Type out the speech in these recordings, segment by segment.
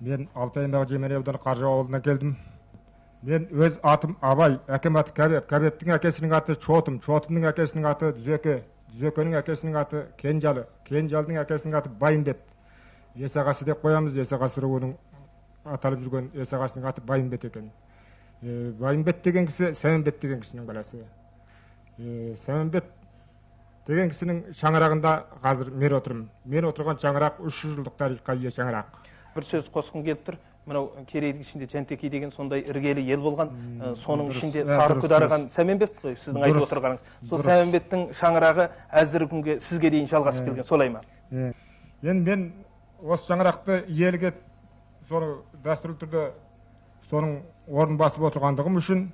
Мен Алтайындағы Жемені ауданы Қаржы ауылына келдім. Мен өз атым Абай, әкем аты Кәбеп, Кәбептің әкесінің аты Чотым, Чотымның әкесінің аты Дүзеке, Дүзекенің әкесінің аты Кенжалы, Кенжалдың әкесінің аты Байымбет. Есағасы деп қоямыз, Есағасы руының аталып жүрген Есағасының аты Байымбет екен. Байымбет деген кісі Сәменбет деген кісінің баласы. Сәменбет деген кісінің шаңырағында қазір мен отырмын. Мен отырған шаңырақ 300 жылдық тарихқа ие шаңырақ. Bir söz қосқым келіп тұр. Мынау Керейдің ішінде Жәнтекей деген сондай іргелі ел болған, соның ішінде сары күдарған Сәменбет қой, сіздің айтып отырғаныңыз. Сол Сәменбеттің шаңырағы әзіргі күнге сізге дейін жалғасып келген, солай ма? Енді мен осы шаңырақты иелік етіп, соны дәстүрлі түрде соның орнын басып отырғандығым үшін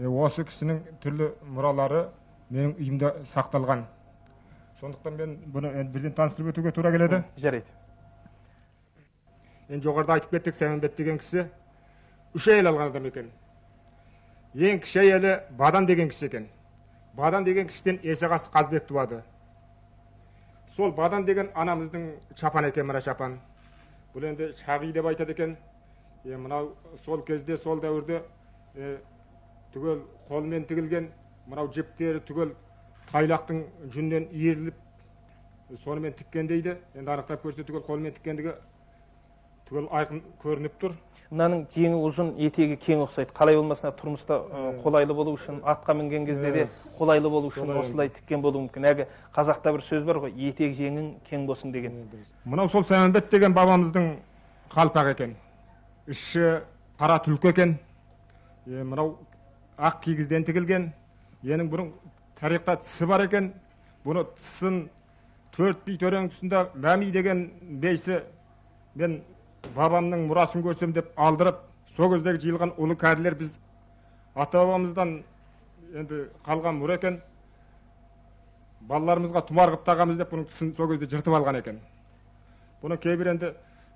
осы кісінің түрлі мұралары менің үйімде сақталған. Сондықтан мен бұны бірден таныстырып өтуге тура келеді. Жарайды. Енді жоғарыда айтып кеттік, Сәменбет деген кісі 3 әйел алған адам екен. Ең кіші әйелі Бадан деген кісі екен. Бадан деген кісіден Есағасы Қазбек туады. Сол Бадан деген анамыздың шапан екен, мына шапан. Бұл енді шағи деп айтады екен. Мынау сол кезде, сол дәуірде түгел қолмен тігілген, мынау жіптері түгел тайлақтың жүннен иіріліп, сонымен тіккен дейді. Енді анықтап көрсе түгел қолмен тіккендігі түгел айқын көрініп тұр. Мынаның жеңі ұзын, етегі кең ұқсайды. Қалай болмасына тұрмыста қолайлы болу үшін, атқа мінген кезде де қолайлы болу үшін осылай тіккен болуы мүмкін. Әгі қазақта бір сөз бар ғой, етек жеңің кең болсын деген. Мынау сол Сәменбет деген бабамыздың қалпақ екен. Іші қара түлкі екен. Мынау ақ кигізден тігілген. Енің бұның тарихта тісі бар екен. Бұны тісін 4 би төрең тұсында Ләми деген бейсі мен бабамның мұрасын көрсем деп алдырып, сол кездегі жиылған ұлы кәрілер біз ата бабамыздан енді қалған мұра екен. Балаларымызға тұмар қып тағамыз деп бұның түсін сол кезде жыртып алған екен. Бұны кейбір енді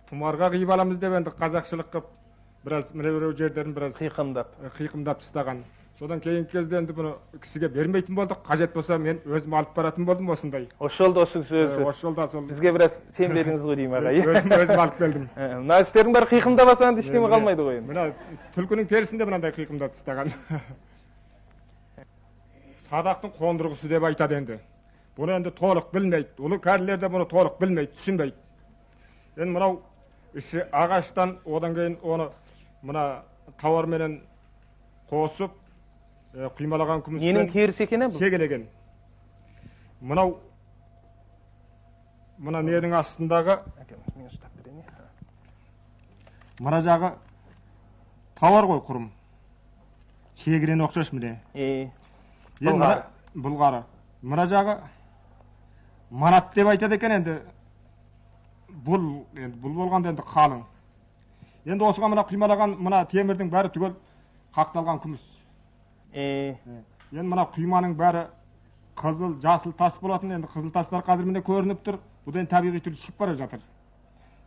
тұмарға қиып аламыз деп енді қазақшылық қып біраз міне жердерін біраз қиқымдап тастаған. Содан кейінгі кезде енді бұны кісіге бермейтін болдық. Қажет болса мен өзім алып баратын болдым осындай. Осы жолда осы сөзі. Осы жолда сол. Бізге біраз сен беріңіз ғой деймін ағай. Өзім алып келдім. Мына кісілердің бәрі қиқымдап алсаң ештеңе қалмайды ғой. Мына түлкінің терісінде мынандай қиқымдап тастаған. Садақтың қондырғысы деп айтады енді. Бұны енді толық білмейді. Ұлы кәрілер де бұны толық білмейді, түсінбейді. Енді мынау іші ағаштан, одан кейін оны мына тауарменен қосып құймалаған күміспен. Ненің терісі екен бұл? Сегелеген. Мына ненің астындағы мына жағы тауар ғой құрым. Сегірен оқшаш міне. Бұлғары. Мына жағы манат деп айтады екен енді. Бұл болғанда енді қалың. Енді осыға мына құймалаған мына темірдің бәрі түгел қақталған күміс. Енді мына құйманың бәрі қызыл, жасыл тас болатын. Енді қызыл тастар қазір міне көрініп тұр. Бұдан табиғи түрде ұшып бара жатыр.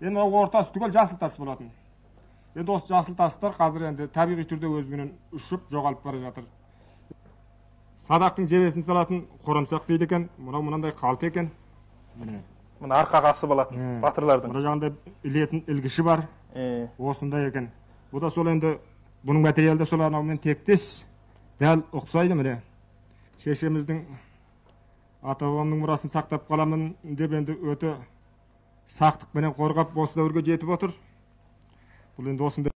Енді мына ортасы түгел жасыл тас болатын. Енді осы жасыл тастар қазір енді табиғи түрде өзінен ұшып жоғалып бара жатыр. Садақтың жебесін салатын қорамсақ дейді екен. Мынандай қалты екен. Мына арқа қасы болатын батырлардың. Мына жағында ілетін ілгіші бар. Осындай екен. Бұл да сол енді бұның материалда сол анаумен тектес. Дәл ұқсайды міне. Шешеміздің ата бабамның мұрасын сақтап қаламын деп енді өте сақтықпенен қорғап осы дәуірге жетіп отыр. Бұл енді осындай